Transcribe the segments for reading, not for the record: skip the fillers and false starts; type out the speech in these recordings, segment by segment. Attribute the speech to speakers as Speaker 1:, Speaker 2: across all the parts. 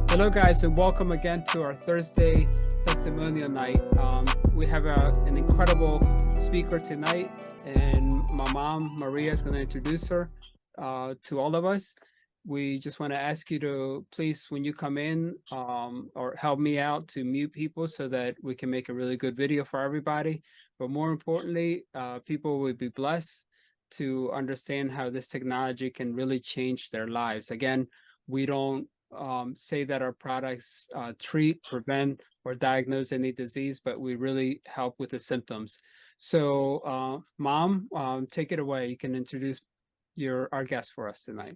Speaker 1: Hello, guys, and welcome again to our Thursday testimonial night. We have an incredible speaker tonight, and my mom, Maria, is going to introduce her to all of us. We just want to ask you to please, when you come in, or help me out to mute people so that we can make a really good video for everybody. But more importantly, people will be blessed to understand how this technology can really change their lives. Again, we don't say that our products treat, prevent, or diagnose any disease, but we really help with the symptoms. So, Mom, take it away. You can introduce our guest for us tonight.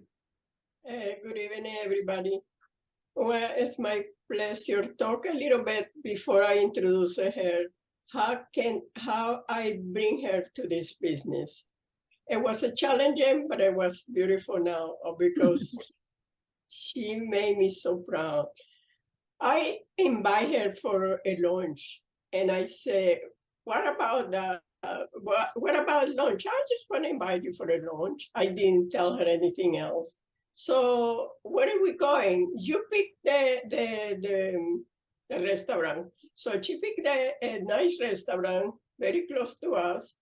Speaker 2: Good evening, everybody. Well, it's my pleasure to talk a little bit before I introduce her. How I bring her to this business. It was a challenging, but it was beautiful now because she made me so proud. I invite her for a lunch, and I say, "What about the? What about lunch? I just want to invite you for a lunch." I didn't tell her anything else. So where are we going? You pick the restaurant. So she picked a nice restaurant very close to us,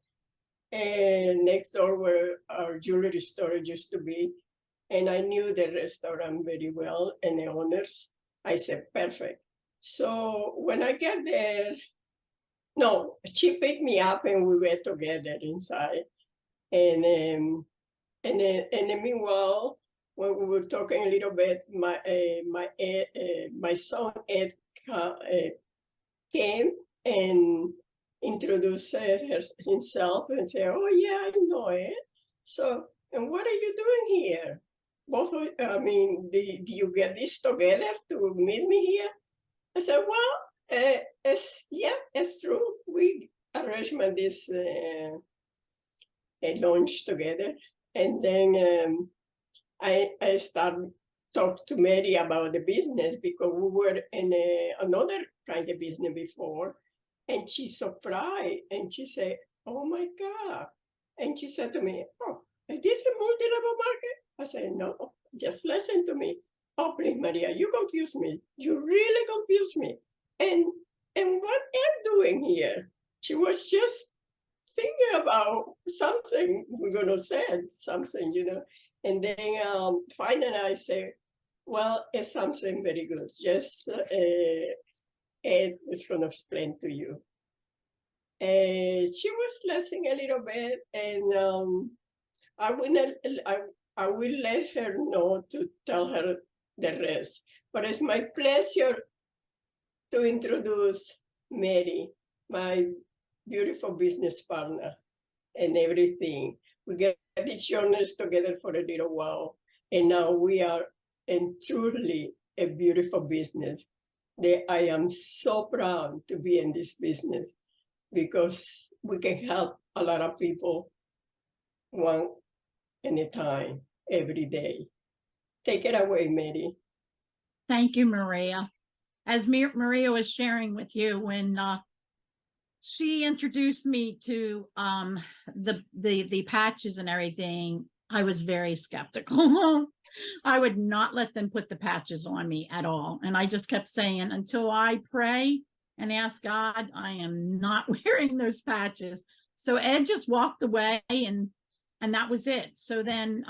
Speaker 2: and next door where our jewelry store used to be. And I knew the restaurant very well and the owners. I said, perfect. So when I get there, no, she picked me up and we were together inside. And then meanwhile, when we were talking a little bit, my son Ed came and introduced himself and said, "Oh yeah, I know Ed. So, and what are you doing here? Both, I mean, do you get this together to meet me here?" I said, "Well, it's true. We arranged this a lunch together, and then I started talk to Mary about the business because we were in another kind of business before, and she's surprised, and she said, 'Oh my God!' And she said to me, 'Oh, is this a multi-level market?' I said, 'No, just listen to me. Oh, please, Maria, you confuse me. You really confuse me. And what am I doing here?' She was just thinking about something we're gonna say, something, And then finally I say, well, it's something very good. Just Ed is gonna explain to you. She was listening a little bit, and I will let her know to tell her the rest. But it's my pleasure to introduce Mary, my beautiful business partner and everything. We get these journeys together for a little while, and now we are in truly a beautiful business. I am so proud to be in this business because we can help a lot of people one at a time, every day. Take it away, Mary.
Speaker 3: Thank you, Maria. As Maria was sharing with you, when she introduced me to the patches and everything, I was very skeptical. I would not let them put the patches on me at all. And I just kept saying, until I pray and ask God, I am not wearing those patches. So Ed just walked away, and that was it. So then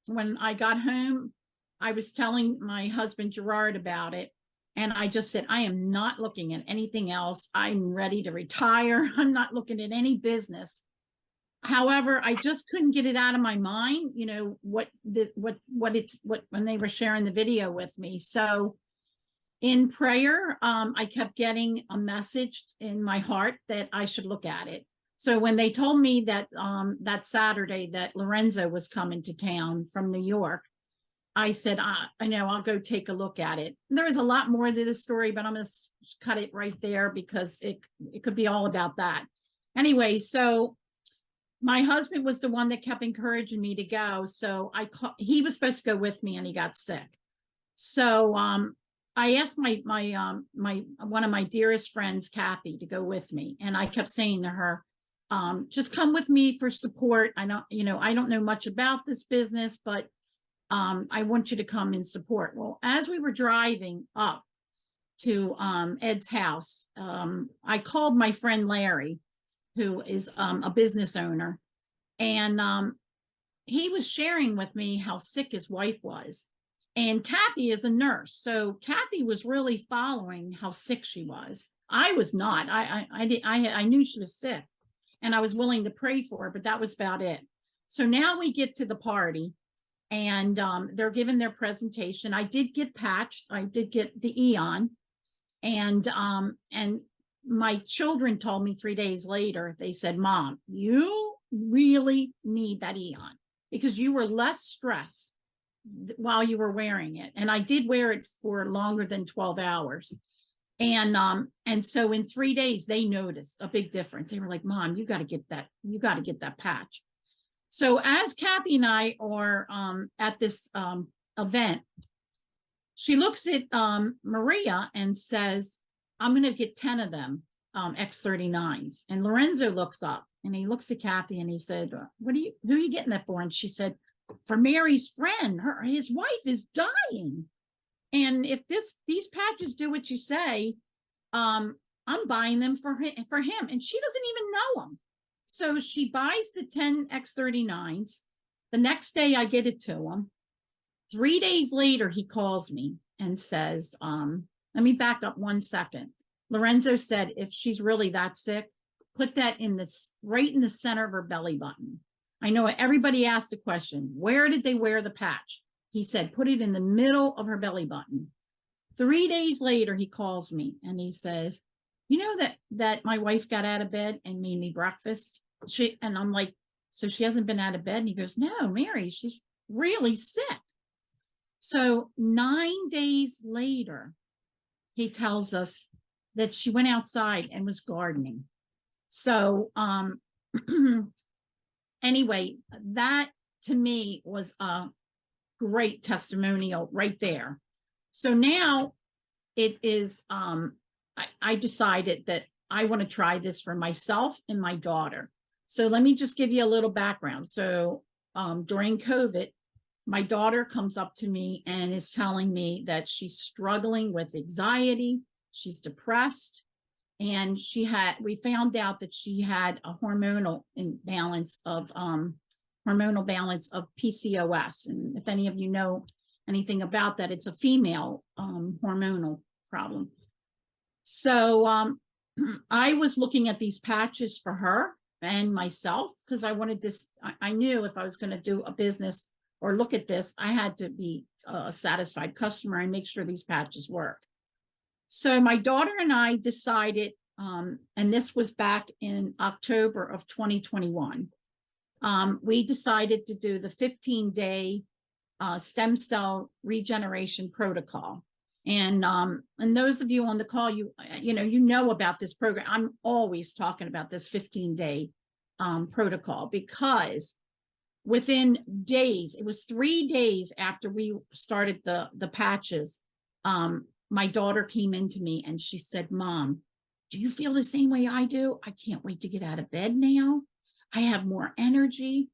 Speaker 3: when I got home, I was telling my husband Gerard about it. And I just said, I am not looking at anything else. I'm ready to retire. I'm not looking at any business. However, I just couldn't get it out of my mind, when they were sharing the video with me. So in prayer, I kept getting a message in my heart that I should look at it. So when they told me that that Saturday that Lorenzo was coming to town from New York, I said, I know, I'll go take a look at it. There is a lot more to this story, but I'm going to cut it right there because it could be all about that. Anyway, so my husband was the one that kept encouraging me to go. So he was supposed to go with me, and he got sick. So I asked my one of my dearest friends, Kathy, to go with me. And I kept saying to her, just come with me for support. I don't know much about this business, but I want you to come and support. Well, as we were driving up to Ed's house, I called my friend Larry, who is a business owner, and he was sharing with me how sick his wife was. And Kathy is a nurse, so Kathy was really following how sick she was. I was not. I knew she was sick, and I was willing to pray for her, but that was about it. So now we get to the party, and they're giving their presentation. I did get patched. I did get the Eon, and my children told me 3 days later, they said, Mom, you really need that Eon because you were less stressed while you were wearing it. And I did wear it for longer than 12 hours. And so in 3 days, they noticed a big difference. They were like, Mom, you got to get that. You got to get that patch. So as Kathy and I are at this event, she looks at Maria and says, I'm going to get 10 of them X39s. And Lorenzo looks up and he looks at Kathy and he said, who are you getting that for? And she said, for Mary's friend, his wife is dying. And if these patches do what you say, I'm buying them for him. And she doesn't even know him. So she buys the 10 X39s. The next day I get it to him. 3 days later, he calls me and says, let me back up 1 second. Lorenzo said, if she's really that sick, put that right in the center of her belly button. I know everybody asked the question, where did they wear the patch? He said, put it in the middle of her belly button. 3 days later, he calls me and he says, you know that my wife got out of bed and made me breakfast? And I'm like, so she hasn't been out of bed? And he goes, no, Mary, she's really sick. So 9 days later, he tells us that she went outside and was gardening. So anyway, that to me was a great testimonial right there. So now it is, I decided that I want to try this for myself and my daughter. So let me just give you a little background. So during COVID, my daughter comes up to me and is telling me that she's struggling with anxiety, she's depressed, and we found out that she had a hormonal balance of PCOS. And if any of you know anything about that, it's a female hormonal problem. So I was looking at these patches for her and myself because I wanted this. I knew if I was going to do a business or look at this, I had to be a satisfied customer and make sure these patches work. So my daughter and I decided, and this was back in October of 2021, we decided to do the 15-day stem cell regeneration protocol. And those of you on the call, you know about this program. I'm always talking about this 15-day protocol because within days, it was 3 days after we started the patches, my daughter came into me and she said, Mom, do you feel the same way I do? I can't wait to get out of bed now. I have more energy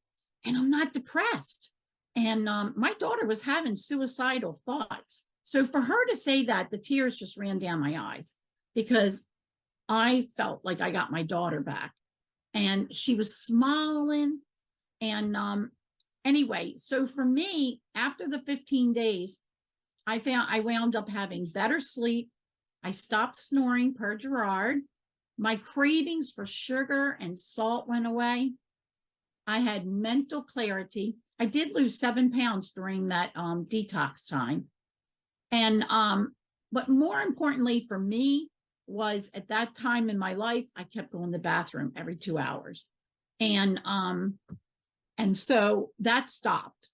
Speaker 3: and I'm not depressed. And my daughter was having suicidal thoughts. So for her to say that, the tears just ran down my eyes because I felt like I got my daughter back and she was smiling. And anyway, so for me, after the 15 days, I wound up having better sleep. I stopped snoring per Gerard. My cravings for sugar and salt went away. I had mental clarity. I did lose 7 pounds during that detox time. And but more importantly for me was at that time in my life, I kept going to the bathroom every 2 hours. And so that stopped.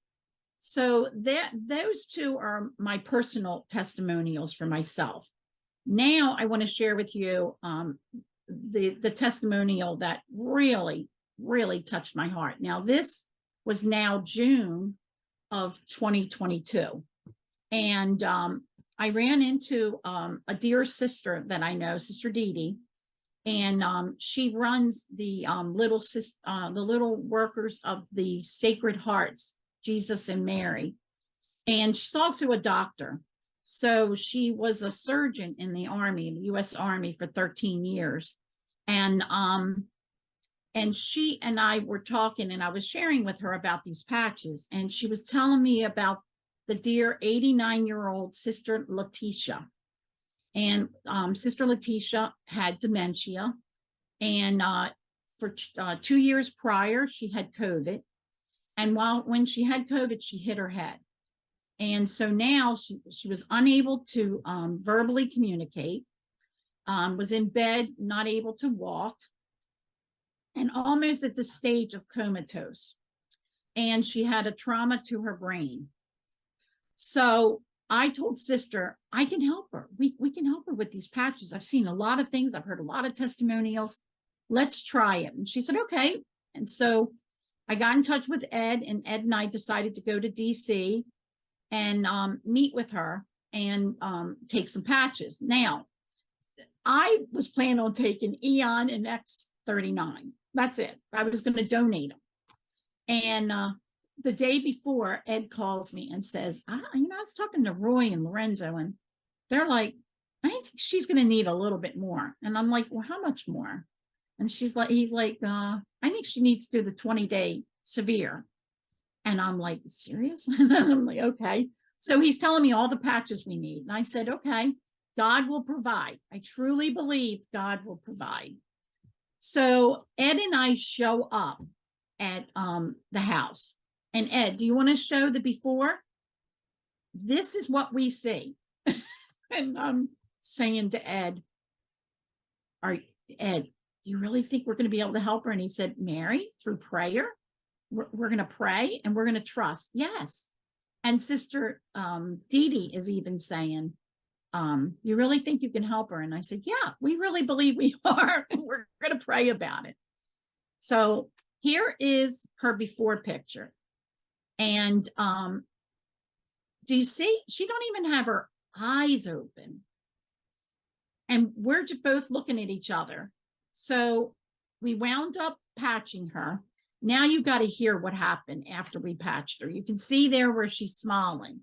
Speaker 3: So those two are my personal testimonials for myself. Now I want to share with you the testimonial that really, really touched my heart. Now this was now June of 2022. And I ran into a dear sister that I know, Sister Dee Dee, and she runs the little workers of the Sacred Hearts, Jesus and Mary. And she's also a doctor. So she was a surgeon in the Army, the U.S. Army, for 13 years. And she and I were talking, and I was sharing with her about these patches. And she was telling me about the dear 89-year-old Sister Letitia. And Sister Letitia had dementia. And for 2 years prior, she had COVID. And when she had COVID, she hit her head. And so now she was unable to verbally communicate, was in bed, not able to walk, and almost at the stage of comatose. And she had a trauma to her brain. So I told Sister, I can help her. We can help her with these patches. I've seen a lot of things. I've heard a lot of testimonials. Let's try it. And she said, okay. And so I got in touch with Ed, and Ed and I decided to go to DC and meet with her and take some patches. Now, I was planning on taking Eon and X39. That's it. I was going to donate them. And the day before, Ed calls me and says, I was talking to Roy and Lorenzo, and they're like, I think she's going to need a little bit more. And I'm like, well, how much more? And he's like, I think she needs to do the 20-day severe. And I'm like, serious? I'm like, okay. So he's telling me all the patches we need. And I said, okay, God will provide. I truly believe God will provide. So Ed and I show up at the house. And Ed, do you want to show the before? This is what we see. And I'm saying to Ed, Ed, you really think we're going to be able to help her? And he said, Mary, through prayer, we're going to pray and we're going to trust. Yes. And Sister Dee Dee is even saying, you really think you can help her? And I said, yeah, we really believe we are. And we're going to pray about it. So here is her before picture. And do you see? She don't even have her eyes open. And we're just both looking at each other. So we wound up patching her. Now you got to hear what happened after we patched her. You can see there where she's smiling.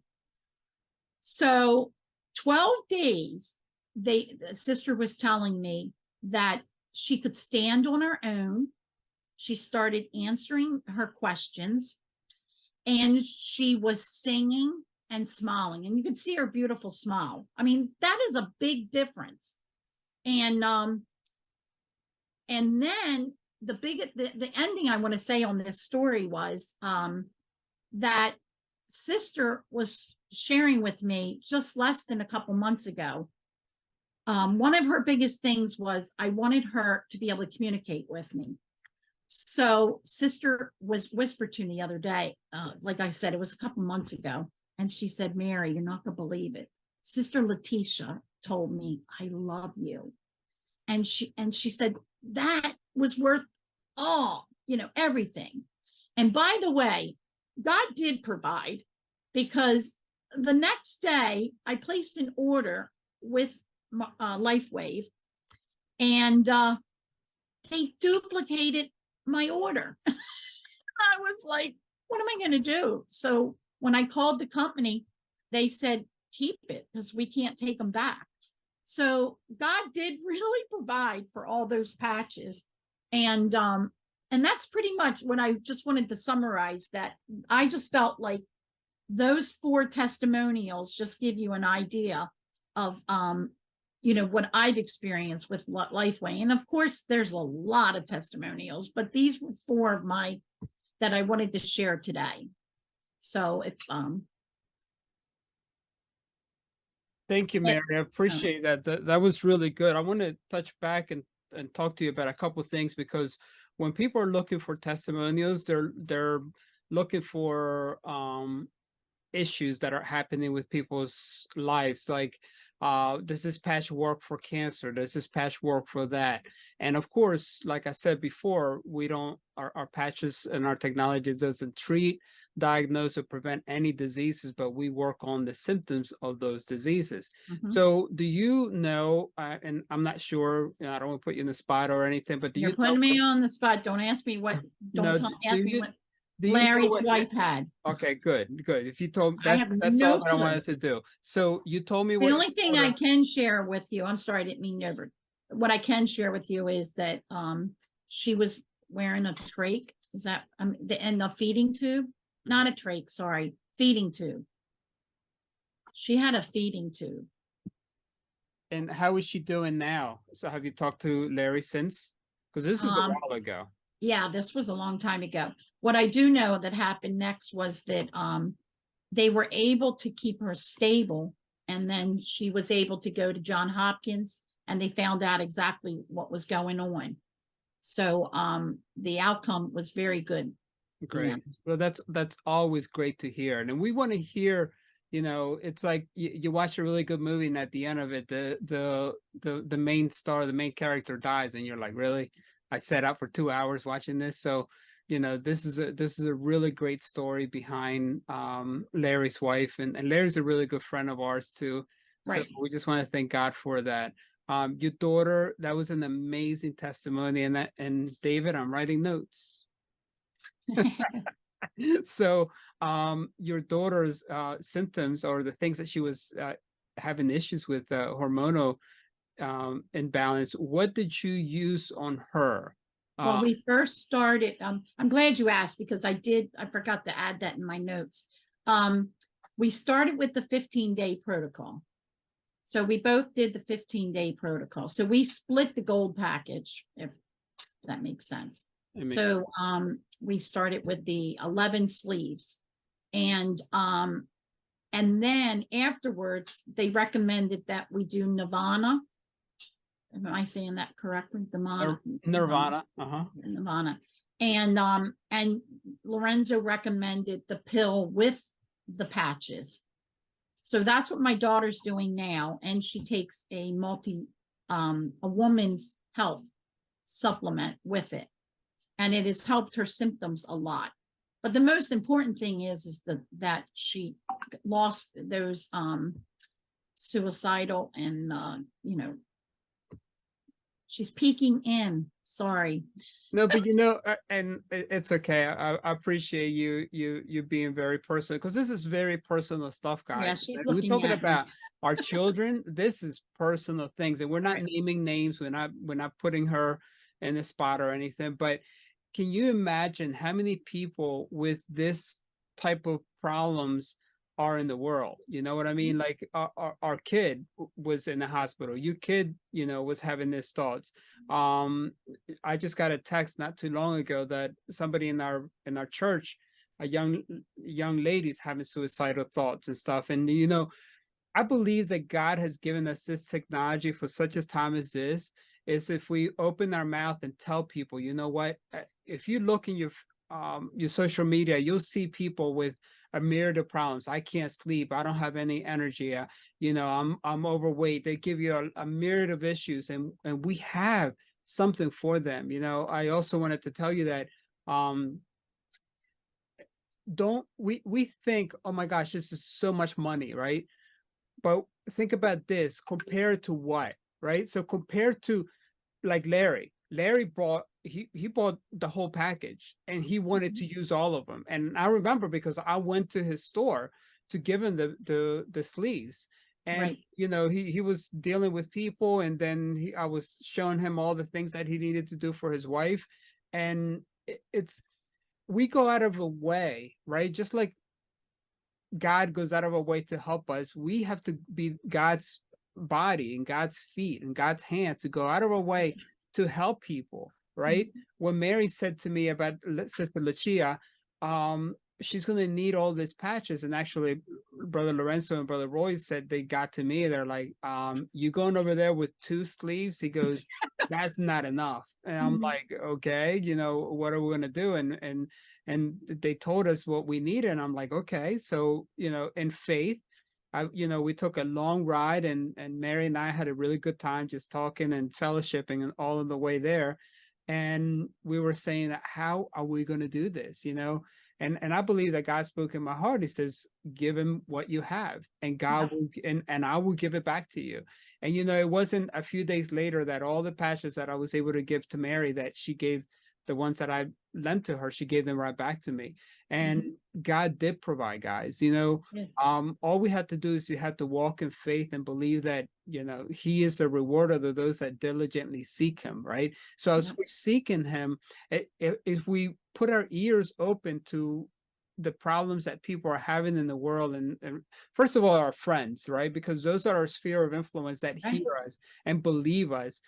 Speaker 3: So 12 days, the sister was telling me that she could stand on her own. She started answering her questions, and she was singing and smiling. And you can see her beautiful smile. I mean, that is a big difference. And then the ending I want to say on this story was that Sister was sharing with me just less than a couple months ago. One of her biggest things was I wanted her to be able to communicate with me. So Sister was whispered to me the other day, like I said, it was a couple months ago. And she said, Mary, you're not going to believe it. Sister Letitia told me, I love you. And she said, that was worth all, everything. And by the way, God did provide, because the next day I placed an order with LifeWave, and they duplicated my order. I was like, what am I going to do? So when I called the company, they said, keep it, because we can't take them back. So God did really provide for all those patches. And that's pretty much what I just wanted to summarize. That I just felt like those 4 testimonials just give you an idea of, what I've experienced with LifeWave. And of course, there's a lot of testimonials, but these were 4 of my that I wanted to share today. So if
Speaker 1: Thank you, Mary. I appreciate that. That was really good. I want to touch back and talk to you about a couple of things, because when people are looking for testimonials, they're looking for issues that are happening with people's lives, like does this patch work for cancer? Does this patch work for that? And of course, like I said before, our patches and our technology doesn't treat, diagnose, or prevent any diseases, but we work on the symptoms of those diseases. So do you know, and I'm not sure, I don't want to put you in the spot or anything, but
Speaker 3: you're putting me on the spot. Don't ask me what, ask me what.
Speaker 1: do you know
Speaker 3: Larry's
Speaker 1: what?
Speaker 3: wife had.
Speaker 1: Okay, good, good. If you told,
Speaker 3: I have
Speaker 1: that's
Speaker 3: no
Speaker 1: all that I
Speaker 3: clue.
Speaker 1: wanted to do. So you told me
Speaker 3: The
Speaker 1: what
Speaker 3: only thing I
Speaker 1: order-
Speaker 3: can share with you, I'm sorry, I didn't mean over. What I can share with you is that she was wearing a trach. Is that the feeding tube? Not a trach, sorry, feeding tube. She had a feeding tube.
Speaker 1: And how is she doing now? So have you talked to Larry since? Because this was a while ago.
Speaker 3: Yeah, this was a long time ago. What I do know that happened next was that they were able to keep her stable, and then she was able to go to Johns Hopkins, and they found out exactly what was going on. So the outcome was very good.
Speaker 1: Great.
Speaker 3: Yeah.
Speaker 1: Well, that's always great to hear. And we want to hear, you know, it's like you watch a really good movie and at the end of it, the main star, the main character dies, and you're like, really? I sat out for 2 hours watching this. So, you know, this is a really great story behind Larry's wife, and Larry's a really good friend of ours too. So
Speaker 3: Right.
Speaker 1: we just want to thank God for that. Your daughter, that was an amazing testimony, and David, I'm writing notes. So your daughter's symptoms, or the things that she was having issues with, hormonal imbalance, what did you use on her?
Speaker 3: Well, we first started, I'm glad you asked, because I forgot to add that in my notes. We started with the 15-day protocol. So we both did the 15-day protocol. So we split the gold package, if that makes sense. So we started with the 11 sleeves, and then afterwards they recommended that we do Nirvana. Am I saying that correctly?
Speaker 1: Nirvana.
Speaker 3: Nirvana. And Lorenzo recommended the pill with the patches. So that's what my daughter's doing now, and she takes a woman's health supplement with it, and it has helped her symptoms a lot. But the most important thing is that she lost those suicidal and you know, she's peeking in. Sorry.
Speaker 1: No, but you know, and it's okay. I appreciate you being very personal, because this is very personal stuff, guys.
Speaker 3: Yeah, she's
Speaker 1: We're
Speaker 3: looking
Speaker 1: talking
Speaker 3: at me.
Speaker 1: about our children. This is personal things, and we're not naming names. We're not putting her in the spot or anything. But can you imagine how many people with this type of problems are in the world? You know what I mean? Like our kid was in the hospital. Your kid, you know, was having these thoughts. I just got a text not too long ago that somebody in our church, a young lady's having suicidal thoughts and stuff. And you know, I believe that God has given us this technology for such a time as this. Is if we open our mouth and tell people, you know what, if you look in your social media, you'll see people with a myriad of problems. I can't sleep. I don't have any energy. You know, I'm overweight. They give you a myriad of issues, and we have something for them. You know, I also wanted to tell you that don't we think, oh my gosh, this is so much money, right? But think about this compared to what, right? So compared to like Larry bought he bought the whole package, and he wanted to use all of them. And I remember because I went to his store to give him the sleeves, and you know, he was dealing with people, and then I was showing him all the things that he needed to do for his wife. And we go out of a way, right? Just like God goes out of a way to help us, we have to be God's body and God's feet and God's hands to go out of our way to help people, right? When Mary said to me about Sister Lucia, she's going to need all these patches, and actually Brother Lorenzo and Brother Roy said they got to me, they're like, you going over there with 2 sleeves? He goes, that's not enough. And I'm like, okay, you know, what are we going to do? And they told us what we needed, and I'm like, okay. So, you know, in faith, you know, we took a long ride, and Mary and I had a really good time just talking and fellowshipping and all of the way there. And we were saying, how are we going to do this? You know, and I believe that God spoke in my heart. He says, give him what you have, and God will, and I will give it back to you. And, you know, it wasn't a few days later that all the patches that I was able to give to Mary, that she gave the ones that I lent to her, she gave them right back to me. And God did provide, guys.
Speaker 3: Yeah.
Speaker 1: All we had to do is you had to walk in faith and believe that, he is a rewarder of those that diligently seek him, right? So as we're seeking him, if we put our ears open to the problems that people are having in the world, and first of all, our friends, right? Because those are our sphere of influence that
Speaker 3: Right.
Speaker 1: hear us and believe us.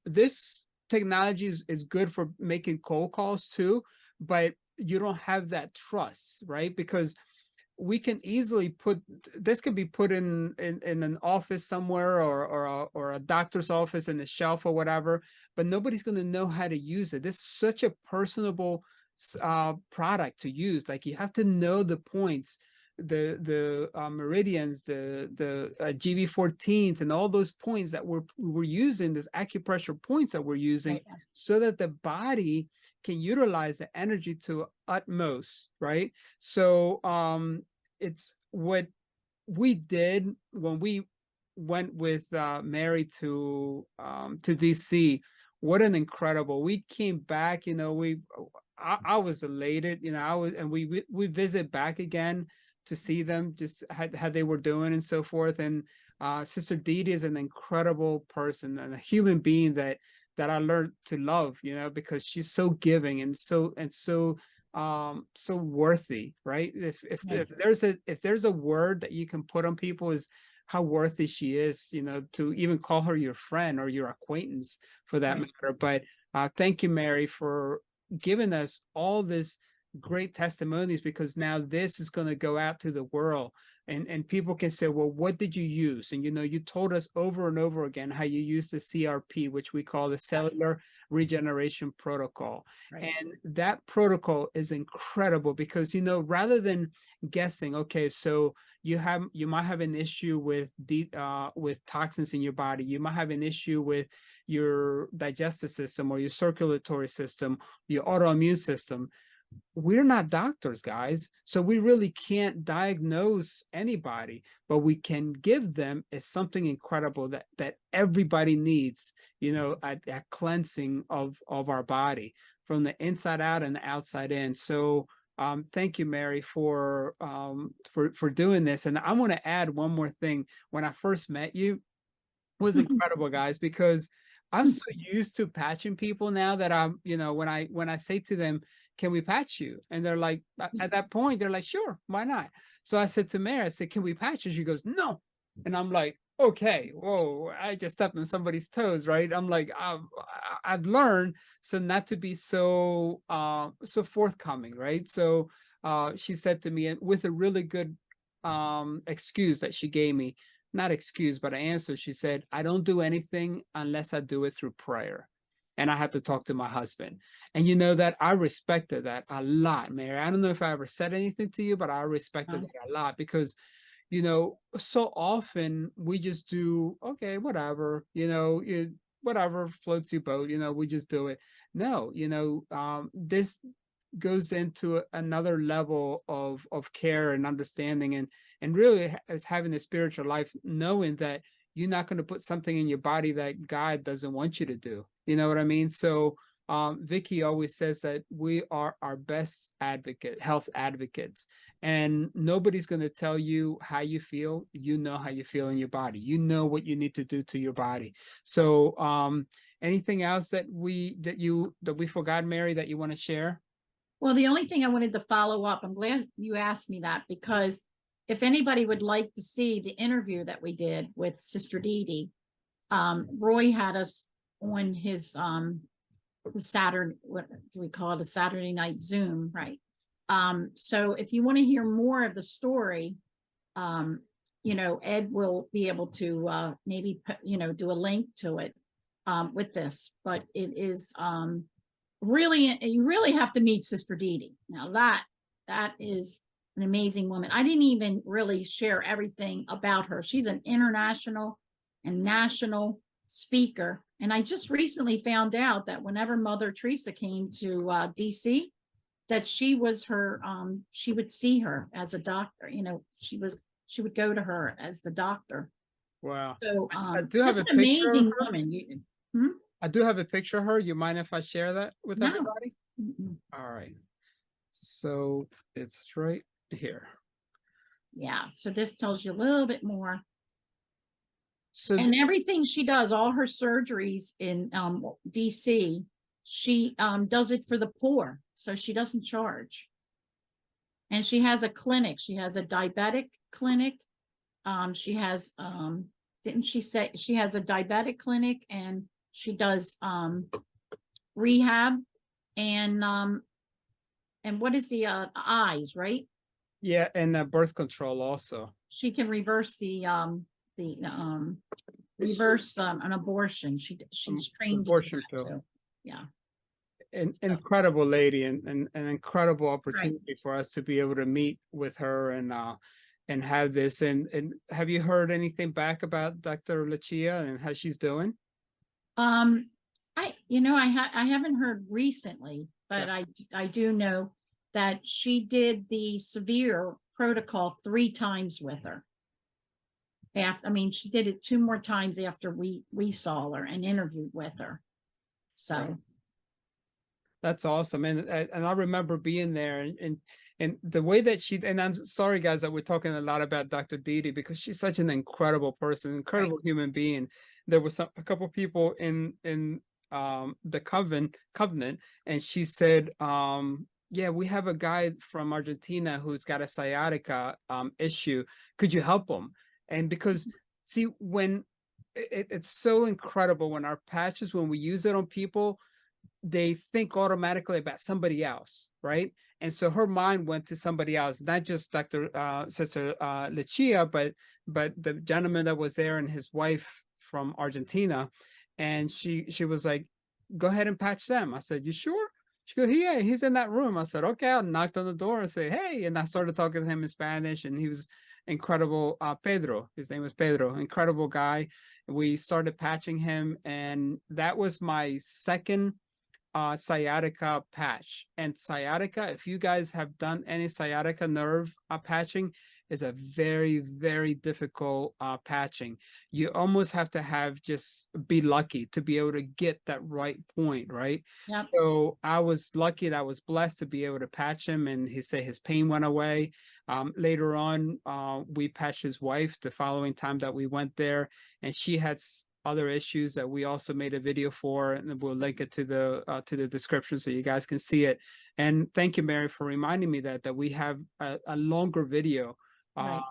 Speaker 1: This technology is good for making cold calls too, but you don't have that trust, right? Because we can easily put this could be put in an office somewhere, or a doctor's office in a shelf or whatever, but nobody's going to know how to use it. This is such a personable product to use. Like, you have to know the points, the meridians, the GB14s, and all those points that we're using, this acupressure points that we're using,
Speaker 3: Right.
Speaker 1: so that the body can utilize the energy to utmost, right? So it's what we did when we went with Mary to DC. What an incredible, we came back, I was elated, and we visit back again to see them, just how they were doing and so forth. And Sister Dee Dee is an incredible person and a human being that I learned to love, because she's so giving and so worthy, right? If there's a word that you can put on people, is how worthy she is, to even call her your friend or your acquaintance, for that matter. But thank you, Mary, for giving us all this great testimonies, because now this is going to go out to the world, and people can say, well, what did you use? And you told us over and over again how you use the CRP, which we call the cellular regeneration protocol.
Speaker 3: Right.
Speaker 1: And that protocol is incredible, because rather than guessing, okay, so you might have an issue with toxins in your body, you might have an issue with your digestive system or your circulatory system, your autoimmune system. We're not doctors, guys, so we really can't diagnose anybody, but we can give them something incredible that everybody needs, a cleansing of our body from the inside out and the outside in. So thank you, Mary, for doing this. And I want to add one more thing. When I first met you, was incredible, guys, because I'm so used to patching people now that I'm, when I say to them, can we patch you? And they're like, at that point, they're like, sure, why not? So I said to Mary, I said, can we patch you? She goes, no. And I'm like, okay, whoa, I just stepped on somebody's toes, right? I'm like, I've learned so not to be so forthcoming, right? So she said to me, with a really good excuse that she gave me, not excuse, but an answer. She said, I don't do anything unless I do it through prayer. And I had to talk to my husband. And that I respected that a lot, Mary. I don't know if I ever said anything to you, but I respected that a lot, because, so often we just do, okay, whatever, whatever floats your boat, we just do it. No, this goes into another level of care and understanding, and really is having a spiritual life, knowing that you're not going to put something in your body that God doesn't want you to do. You know what I mean? So Vicky always says that we are our best health advocates, and nobody's going to tell you how you feel. You know how you feel in your body. You know what you need to do to your body. So anything else that we forgot, Mary, that you want to share?
Speaker 3: Well, the only thing I wanted to follow up, I'm glad you asked me that, because if anybody would like to see the interview that we did with Sister Dee Dee, Roy had us on his Saturday, what do we call it, a Saturday night Zoom, right? So if you want to hear more of the story, Ed will be able to maybe do a link to it with this, but it is really, you really have to meet Sister Dee Dee. Now that is an amazing woman. I didn't even really share everything about her. She's an international and national speaker. And I just recently found out that whenever Mother Teresa came to DC, that she was her, she would see her as a doctor. She would go to her as the doctor.
Speaker 1: Wow.
Speaker 3: So
Speaker 1: I do have
Speaker 3: just
Speaker 1: a
Speaker 3: an
Speaker 1: picture of
Speaker 3: amazing
Speaker 1: her.
Speaker 3: woman.
Speaker 1: I do have a picture of her. You mind if I share that with
Speaker 3: No.
Speaker 1: everybody?
Speaker 3: Mm-mm.
Speaker 1: All right. So it's right here.
Speaker 3: Yeah, so this tells you a little bit more.
Speaker 1: So
Speaker 3: And everything she does, all her surgeries in DC, she does it for the poor, so she doesn't charge. And she has a clinic. She has a diabetic clinic. She has didn't she say she has a diabetic clinic, and she does rehab and what is the eyes, right?
Speaker 1: yeah, and birth control also.
Speaker 3: She can reverse the reverse an abortion. She's trained to do
Speaker 1: Abortion
Speaker 3: that
Speaker 1: pill.
Speaker 3: too. Yeah.
Speaker 1: An incredible lady, and an incredible
Speaker 3: Right.
Speaker 1: opportunity for us to be able to meet with her and have this. And have you heard anything back about Dr. Lucia and how she's doing?
Speaker 3: I haven't heard recently, but I do know that she did the severe protocol 3 times with her. She did it 2 more times after we saw her and interviewed with her. So
Speaker 1: Right. That's awesome. And I remember being there, and the way that she, and I'm sorry guys that we're talking a lot about Dr. Didi, because she's such an incredible person, incredible human being. There was a couple people in the covenant, and she said, yeah, we have a guy from Argentina who's got a sciatica issue. Could you help him? And because see, when it's so incredible when our patches, when we use it on people, they think automatically about somebody else, right? And so her mind went to somebody else, not just Sister Lucia, but the gentleman that was there and his wife from Argentina. And she was like, go ahead and patch them. I said, you sure? She goes, yeah, he's in that room. I said, okay. I knocked on the door and say, hey, and I started talking to him in Spanish, and he was incredible. Pedro, his name was Pedro, incredible guy. We started patching him, and that was my second sciatica patch. And sciatica, if you guys have done any sciatica nerve patching, is a very, very difficult patching. You almost have to just be lucky to be able to get that right point, right?
Speaker 3: Yep.
Speaker 1: So I was lucky that I was blessed to be able to patch him, and he said his pain went away. Later on, we patched his wife the following time that we went there, and she had other issues that we also made a video for, and we'll link it to the description so you guys can see it. And thank you, Mary, for reminding me that we have a longer video,
Speaker 3: Right.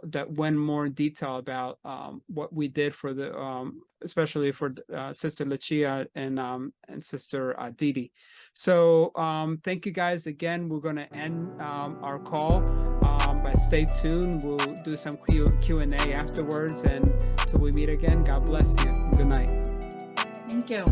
Speaker 1: that went more in detail about what we did for the especially for Sister Lucia and Sister Didi. So thank you guys again. We're going to end our call, but stay tuned. We'll do some Q&A afterwards, and till we meet again, God bless you. Good night.
Speaker 3: Thank you.